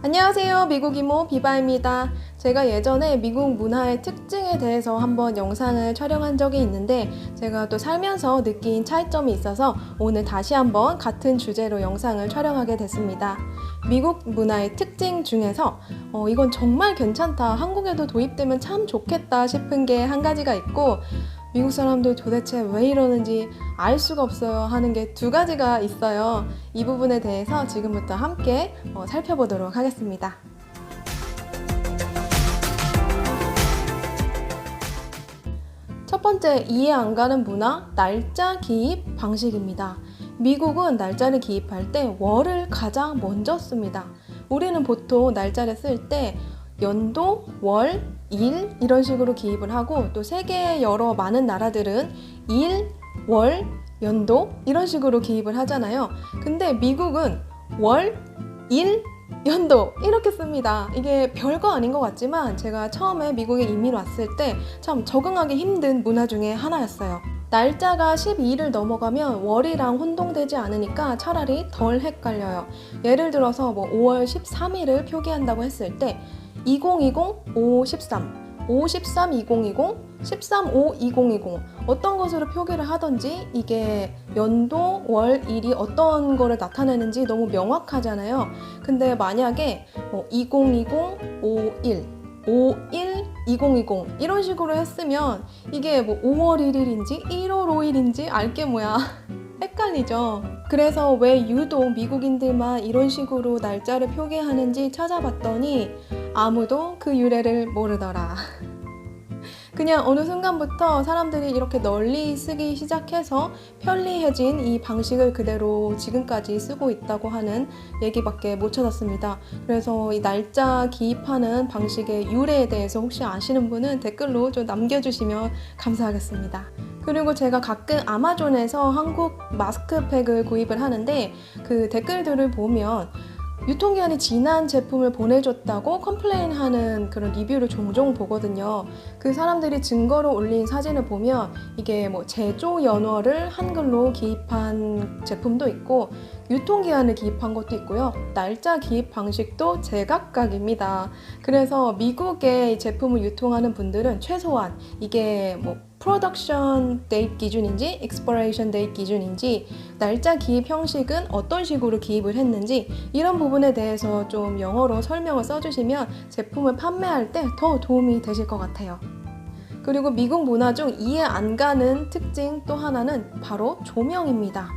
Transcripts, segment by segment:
안녕하세요. 미국 이모 비바입니다. 제가 예전에 미국 문화의 특징에 대해서 한번 영상을 촬영한 적이 있는데 제가 또 살면서 느낀 차이점이 있어서 오늘 다시 한번 같은 주제로 영상을 촬영하게 됐습니다. 미국 문화의 특징 중에서 이건 정말 괜찮다, 한국에도 도입되면 참 좋겠다 싶은 게 한 가지가 있고, 미국 사람들 도대체 왜 이러는지 알 수가 없어요 하는 게 두 가지가 있어요. 이 부분에 대해서 지금부터 함께 살펴보도록 하겠습니다. 첫 번째, 이해 안 가는 문화, 날짜 기입 방식입니다. 미국은 날짜를 기입할 때 월을 가장 먼저 씁니다. 우리는 보통 날짜를 쓸 때 연도, 월, 일 이런 식으로 기입을 하고, 또 세계의 여러 많은 나라들은 일, 월, 연도 이런 식으로 기입을 하잖아요. 근데 미국은 월, 일, 연도 이렇게 씁니다. 이게 별거 아닌 것 같지만 제가 처음에 미국에 이민 왔을 때 참 적응하기 힘든 문화 중에 하나였어요. 날짜가 12일을 넘어가면 월이랑 혼동되지 않으니까 차라리 덜 헷갈려요. 예를 들어서 5월 13일을 표기한다고 했을 때 2020, 513, 513, 2020, 13, 5, 2020 어떤 것으로 표기를 하든지 이게 연도, 월, 일이 어떤 거를 나타내는지 너무 명확하잖아요. 근데 만약에 2020, 51, 51, 2020 이런 식으로 했으면 이게 5월 1일인지 1월 5일인지 알게 뭐야. 헷갈리죠. 그래서 왜 유독 미국인들만 이런 식으로 날짜를 표기하는지 찾아봤더니 아무도 그 유래를 모르더라. 그냥 어느 순간부터 사람들이 이렇게 널리 쓰기 시작해서 편리해진 이 방식을 그대로 지금까지 쓰고 있다고 하는 얘기밖에 못 찾았습니다. 그래서 이 날짜 기입하는 방식의 유래에 대해서 혹시 아시는 분은 댓글로 좀 남겨주시면 감사하겠습니다. 그리고 제가 가끔 아마존에서 한국 마스크팩을 구입을 하는데 그 댓글들을 보면 유통기한이 지난 제품을 보내줬다고 컴플레인하는 그런 리뷰를 종종 보거든요. 그 사람들이 증거로 올린 사진을 보면 이게 제조 연월을 한글로 기입한 제품도 있고 유통기한을 기입한 것도 있고요. 날짜 기입 방식도 제각각입니다. 그래서 미국의 제품을 유통하는 분들은 최소한 이게 프로덕션 데이트 기준인지 expiration date 기준인지 날짜 기입 형식은 어떤 식으로 기입을 했는지 이런 부분에 대해서 좀 영어로 설명을 써주시면 제품을 판매할 때 더 도움이 되실 것 같아요. 그리고 미국 문화 중 이해 안 가는 특징 또 하나는 바로 조명입니다.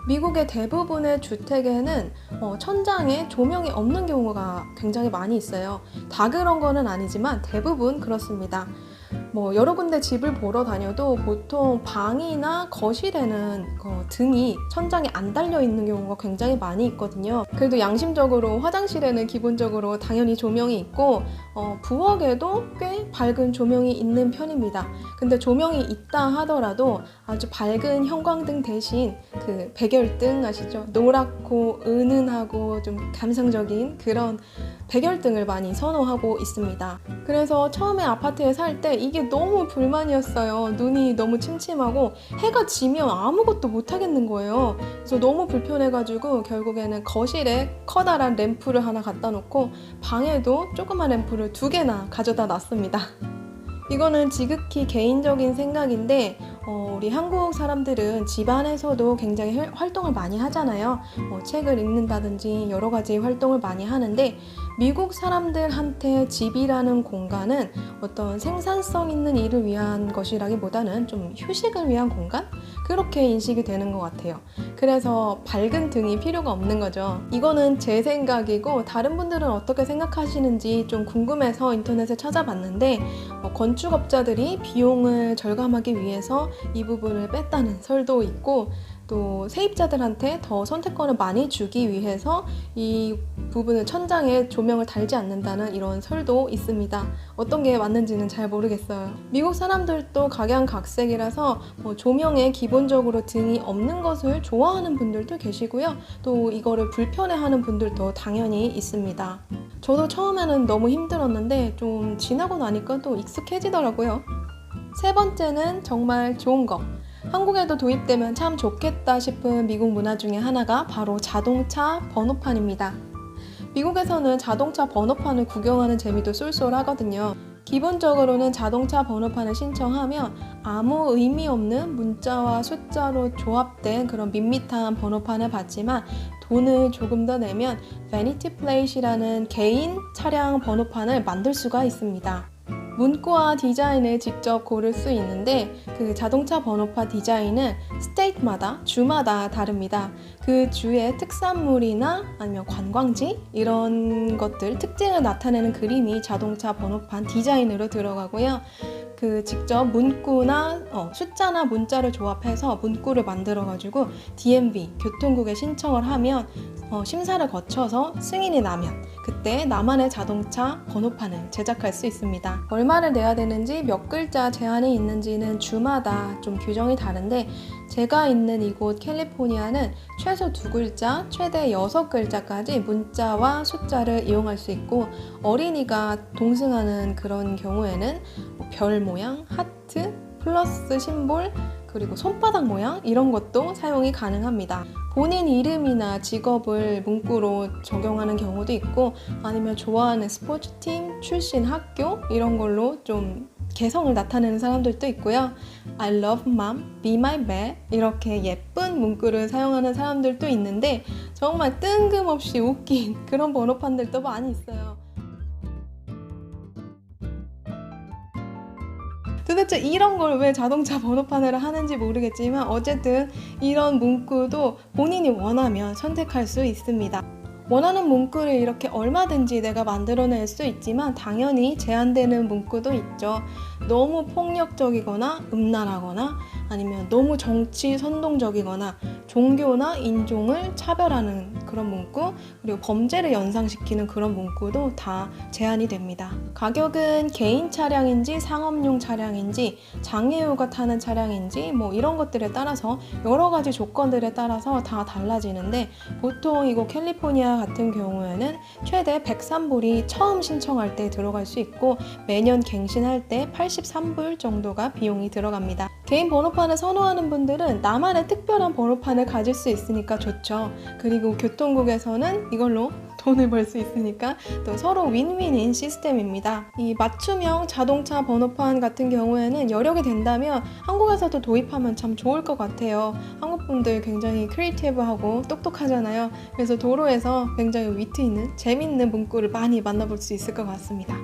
미국의 대부분의 주택에는 천장에 조명이 없는 경우가 굉장히 많이 있어요. 다 그런 거는 아니지만 대부분 그렇습니다. 여러 군데 집을 보러 다녀도 보통 방이나 거실에는 등이 천장에 안 달려 있는 경우가 굉장히 많이 있거든요. 그래도 양심적으로 화장실에는 기본적으로 당연히 조명이 있고 부엌에도 꽤 밝은 조명이 있는 편입니다. 근데 조명이 있다 하더라도 아주 밝은 형광등 대신 그 백열등 아시죠? 노랗고 은은하고 좀 감성적인 그런 백열등을 많이 선호하고 있습니다. 그래서 처음에 아파트에 살 때 이게 너무 불만이었어요. 눈이 너무 침침하고 해가 지면 아무것도 못 하겠는 거예요. 그래서 너무 불편해가지고 결국에는 거실에 커다란 램프를 하나 갖다 놓고 방에도 조그만 램프를 2개나 가져다 놨습니다. 이거는 지극히 개인적인 생각인데 우리 한국 사람들은 집안에서도 굉장히 활동을 많이 하잖아요. 책을 읽는다든지 여러 가지 활동을 많이 하는데 미국 사람들한테 집이라는 공간은 어떤 생산성 있는 일을 위한 것이라기보다는 좀 휴식을 위한 공간? 그렇게 인식이 되는 것 같아요. 그래서 밝은 등이 필요가 없는 거죠. 이거는 제 생각이고 다른 분들은 어떻게 생각하시는지 좀 궁금해서 인터넷에 찾아봤는데 건축업자들이 비용을 절감하기 위해서 이 부분을 뺐다는 설도 있고, 또 세입자들한테 더 선택권을 많이 주기 위해서 이 부분을 천장에 조명을 달지 않는다는 이런 설도 있습니다. 어떤 게 맞는지는 잘 모르겠어요. 미국 사람들도 각양각색이라서 조명에 기본적으로 등이 없는 것을 좋아하는 분들도 계시고요. 또 이거를 불편해하는 분들도 당연히 있습니다. 저도 처음에는 너무 힘들었는데 좀 지나고 나니까 또 익숙해지더라고요. 세 번째는 정말 좋은 거. 한국에도 도입되면 참 좋겠다 싶은 미국 문화 중에 하나가 바로 자동차 번호판입니다. 미국에서는 자동차 번호판을 구경하는 재미도 쏠쏠하거든요. 기본적으로는 자동차 번호판을 신청하면 아무 의미 없는 문자와 숫자로 조합된 그런 밋밋한 번호판을 받지만 돈을 조금 더 내면 Vanity Plate이라는 개인 차량 번호판을 만들 수가 있습니다. 문구와 디자인을 직접 고를 수 있는데 그 자동차 번호판 디자인은 스테이트마다, 주마다 다릅니다. 그 주의 특산물이나 아니면 관광지 이런 것들 특징을 나타내는 그림이 자동차 번호판 디자인으로 들어가고요. 그 직접 문구나 숫자나 문자를 조합해서 문구를 만들어가지고 DMV 교통국에 신청을 하면 심사를 거쳐서 승인이 나면 그때 나만의 자동차 번호판을 제작할 수 있습니다. 얼마를 내야 되는지 몇 글자 제한이 있는지는 주마다 좀 규정이 다른데 제가 있는 이곳 캘리포니아는 최소 2글자, 최대 6글자까지 문자와 숫자를 이용할 수 있고 어린이가 동승하는 그런 경우에는 별 모양, 하트, 플러스 심볼, 그리고 손바닥 모양 이런 것도 사용이 가능합니다. 본인 이름이나 직업을 문구로 적용하는 경우도 있고 아니면 좋아하는 스포츠팀, 출신 학교 이런 걸로 좀 개성을 나타내는 사람들도 있고요. I love mom, be my bae 이렇게 예쁜 문구를 사용하는 사람들도 있는데 정말 뜬금없이 웃긴 그런 번호판들도 많이 있어요. 도대체 이런 걸 왜 자동차 번호판으로 하는지 모르겠지만 어쨌든 이런 문구도 본인이 원하면 선택할 수 있습니다. 원하는 문구를 이렇게 얼마든지 내가 만들어낼 수 있지만 당연히 제한되는 문구도 있죠. 너무 폭력적이거나 음란하거나 아니면 너무 정치 선동적이거나 종교나 인종을 차별하는 그런 문구 그리고 범죄를 연상시키는 그런 문구도 다 제한이 됩니다. 가격은 개인 차량인지 상업용 차량인지 장애우가 타는 차량인지 뭐 이런 것들에 따라서 여러 가지 조건들에 따라서 다 달라지는데 보통 이곳 캘리포니아 같은 경우에는 최대 103불이 처음 신청할 때 들어갈 수 있고 매년 갱신할 때 83불 정도가 비용이 들어갑니다. 개인 번호판을 선호하는 분들은 나만의 특별한 번호판을 가질 수 있으니까 좋죠. 그리고 교통국에서는 이걸로 돈을 벌 수 있으니까 또 서로 윈윈인 시스템입니다. 이 맞춤형 자동차 번호판 같은 경우에는 여력이 된다면 한국에서도 도입하면 참 좋을 것 같아요. 한국 분들 굉장히 크리에이티브하고 똑똑하잖아요. 그래서 도로에서 굉장히 위트 있는 재밌는 문구를 많이 만나볼 수 있을 것 같습니다.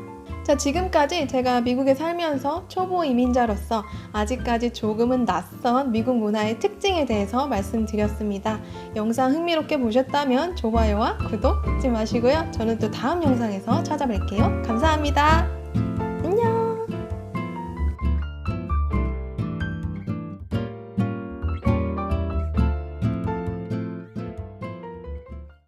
자, 지금까지 제가 미국에 살면서 초보 이민자로서 아직까지 조금은 낯선 미국 문화의 특징에 대해서 말씀드렸습니다. 영상 흥미롭게 보셨다면 좋아요와 구독 잊지 마시고요. 저는 또 다음 영상에서 찾아뵐게요. 감사합니다.